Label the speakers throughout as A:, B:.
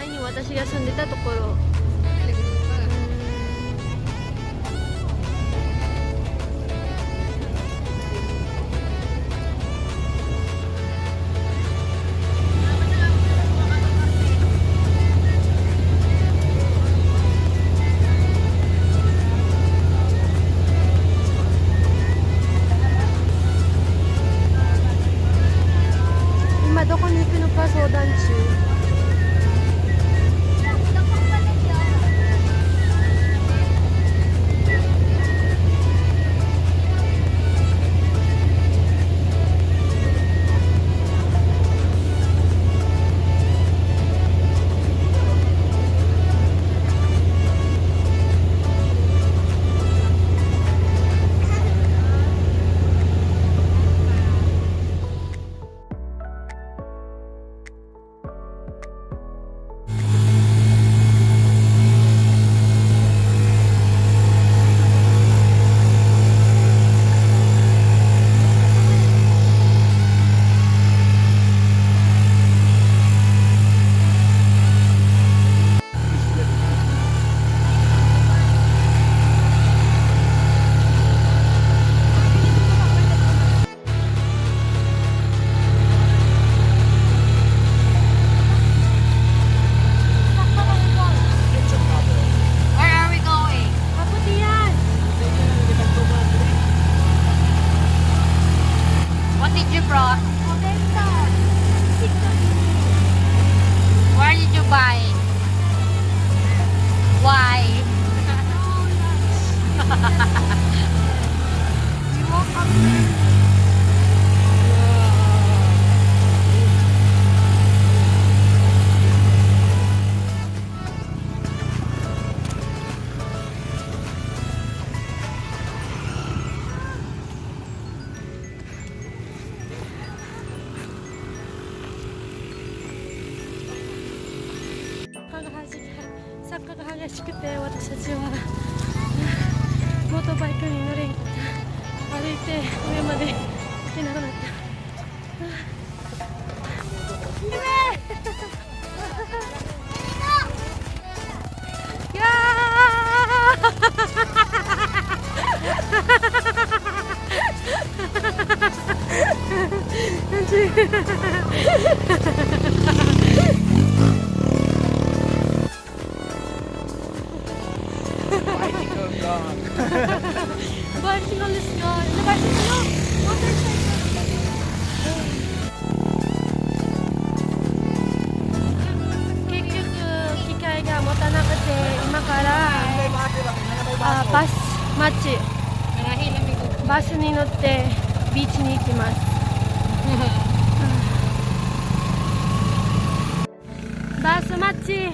A: 前に私が住んでたところ。今どこに行くのか相談中。
B: Where did you buy? Why? You woke up there.
A: サッカーが激しくて、私たちはモートバイクに乗れんかった。歩いて上まで行けなくなった。いやBicycle is gone. The bicycle, no, motorcycle. 結局機会が持たなくて、今からバスに乗ってビーチに行きます。バス待ち。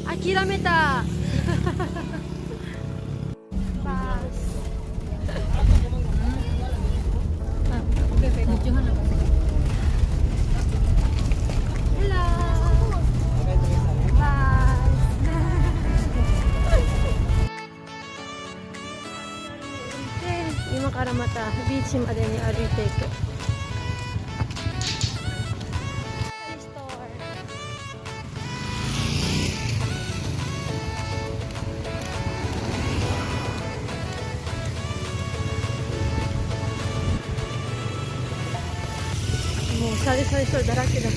A: 諦めた。バス。今からまたビーチまでに歩いていく。もうサリサリそれだらけだ。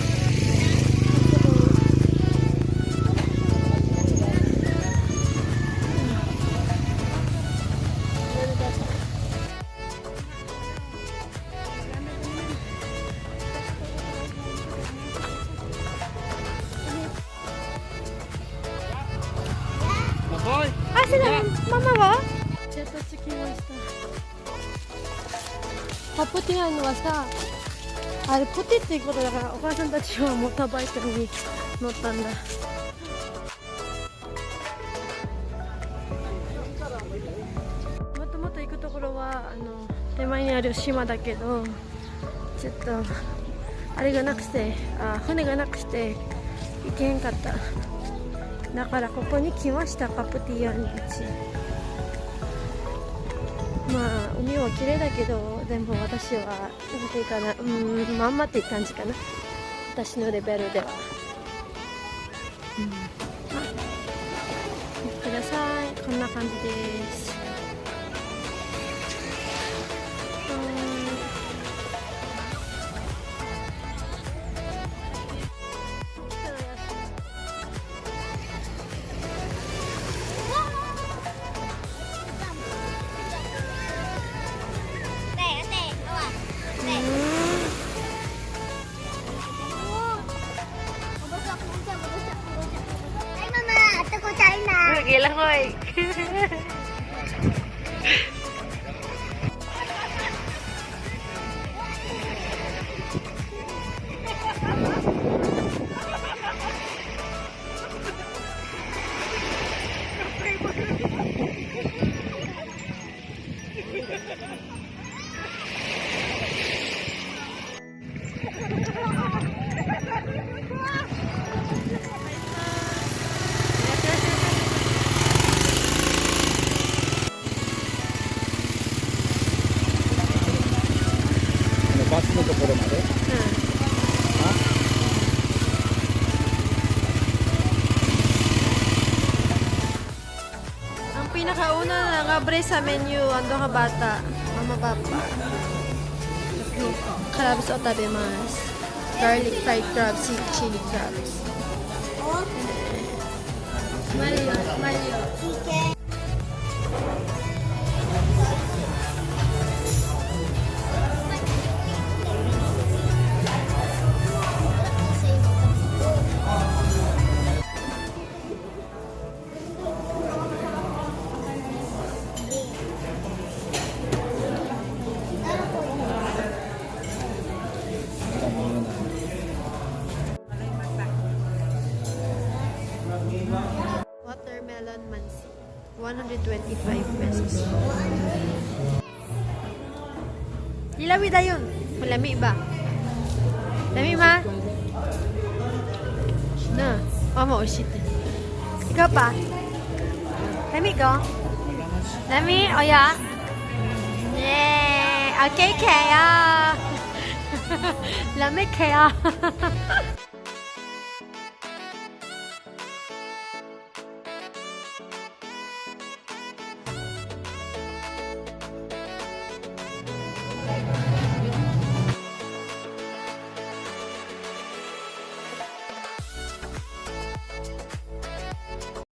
A: ママはやっと着きました。パプティアンはさ、あれポテっていうことだから、お母さんたちはモーターバイクに乗ったんだ。もっともっと行くところは手前にある島だけど、ちょっとあれがなくて、船がなくて行けへんかった。だからここに来ました。パプティアンビーチ。まあ海は綺麗だけど、でも私はなんていうかな、まんまっていう感じかな、私のレベルでは。見てください、こんな感じです。Gila ko eh. Ang pinakauna na nakabre sa menu, ando ka bata, mama papa. Crabs o tabimasu. Garlic fried crabs, chili crabs. Mario, Mario. Watermelon mansi, 125 pesos. Ilami da yun. Malami ba? Lami ma? Na. Mama, oshite. Ikaw pa? Lami ko? Lami? Oya? Yay! Okay, kaya. Lami kaya.